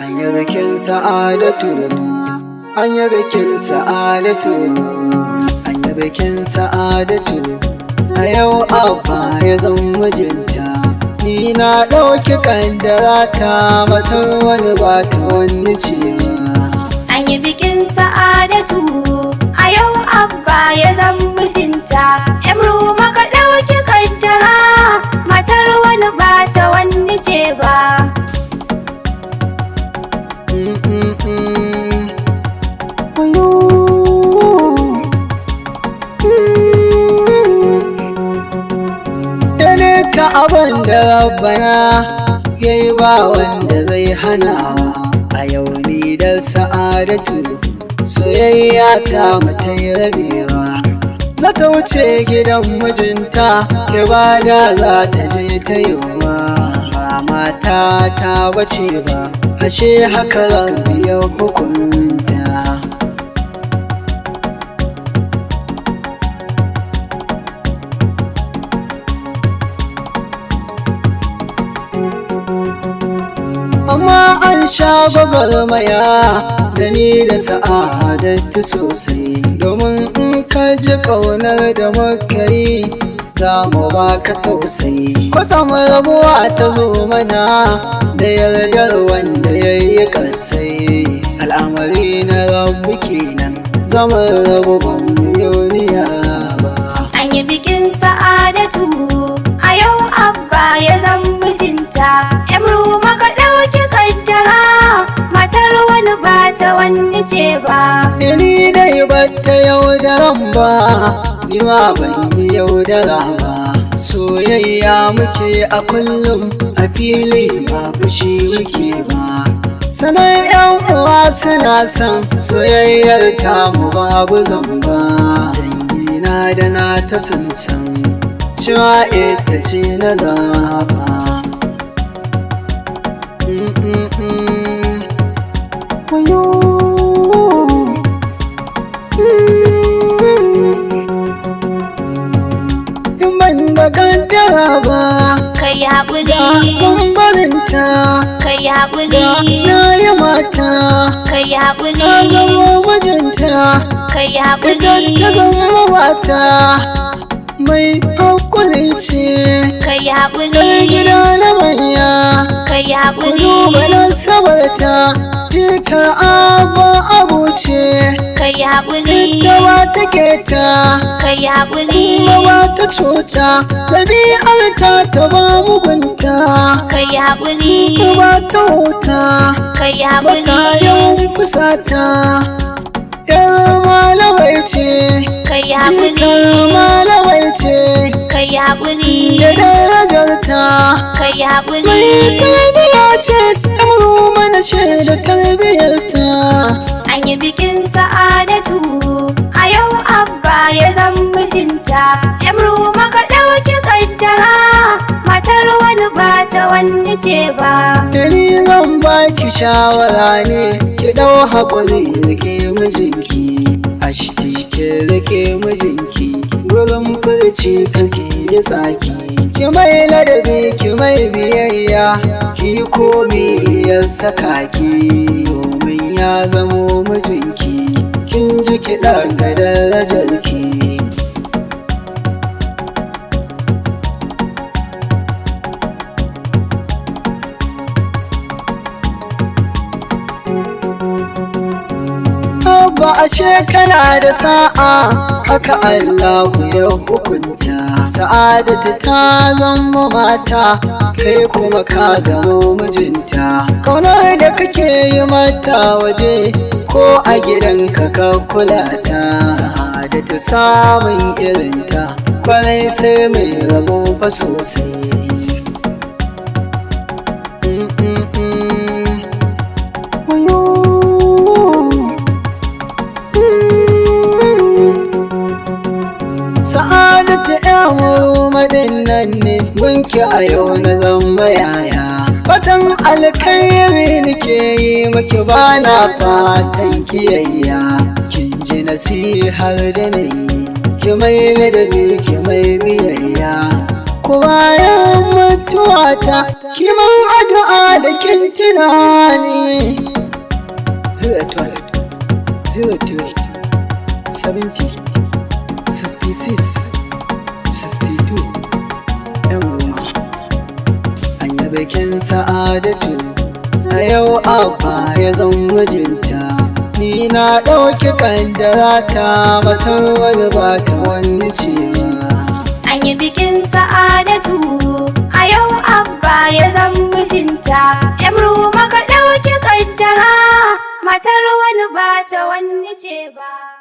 An yi bikin sa'adatu, an yi bikin sa'adatu, an yi bikin sa'adatu. A yau abba ya zan mijinta, ni na ɗauki ƙaddara ta, matar wani ba ta wani cewa. An yi bikin sa'adatu, a yau abba ya zan mijinta. Ruma ka ɗauki ƙaddara, matar wani ba ta wani ce ba. Ka abin da rabbana ya yi ba wanda zai hanawa. A yau ni da sa'adatu soyayya ta mata yi rabewa. Za ta wuce gidan mijinta, ibada za ta je ta yiwa. Ba mata ta bace ba, ashe haka rabbi ya hukunta. Amma an sha gwagwarmaya da ni da sa'adatu sosai, domin in ka ji ƙaunar da muka yi za mu baka tausayi. Kwatsam rabuwa ta zo mana da yardar wanda ya yi ƙarsai. Al'amari na rabu kenan, zaman rabu ban miliyoniya ba. An yi bikin sa'adatu, a yau abba ya zan mijinta. Ruma ka ɗauki ƙaddara, matar wani ba ta wani ce ba. Ni dai ba ta yaudaran ba, ni ma ban yi yaudara ba. Soyayya muke a kullum, a fili ba fushi muke ba. Sanar 'yan uwa suna son soyayyar tamu babu zamba. Dangina da na ta sansan, cewa ita ce na zaba. In ban da kaddara ba, kai haƙuri, kun barinta, kai haƙuri, na yi mata, kai haƙuri, na zama mijinta, kai ita ta haƙuri, zama mata. Mai haƙuri ce, kai kai haƙuri, gida na manya, kai ku duba haƙuri, nasabarta, jika abba abu ce. kai haƙuri, Ita ba ta keta, kai haƙuri, kuma ba ta cuta, ɗabi'arta ta ba mugunta. kai haƙuri, Ita ba ta wuta, kai ba ta haƙuri, yawan fusata. Yar malamai ce, kai jikar haƙuri, malamai ce, kai haƙuri, da darajarta. kai Mai haƙuri. tarbiya ce, ɗan mana ce da tarbiyarta. An yi bikin sa'adatu, a yau abba ya zan mijinta. Ruma ka ɗauki ƙaddara, matar wani ba ta wani ce ba. Ni zan baki shawara ne, ki ɗau haƙuri rike mijinki. Ashti ki rike mijinki, gurin furci kake yi tsaki. Ki mai ladabi, ki mai biyayya, ki komi ya saka ki. Domin ya zamo mijinki, kin ji kiɗa ga darajarki. Abba ashe kana da sa'a, haka Allahu ya hukunta. Sa'adatu ta zama mata, kai kuma ka zama mijinta. Kaunar da kake yi mata waje, ko a gidanka ka kula ta. Sa'adatu samun irinta, kwarai sai mai rabo fa sosai. Sa'adatu ƴan madinnan ne, gunki a yau na zama yaya. Fatan alkhairi nake yi maki, bana fatan kiyayya. Kin ji nasihar da nayi, ki mai ladabi ki mai biyayya. muku bayan mutuwata, kiman addu'a da kin tunani. 012 03 70 66 62 'yan Ruma. An yi bikin Sa'adatu, a yau abba ya zan mijinta. Ni na ɗauki ƙaddara ta, matan wani ba ta wani cewa. An yi bikin Sa'adatu, a yau abba ya zan mijinta. Yan Ruma ka ɗauki ƙaddara, matar wani ba ta wani ce ba.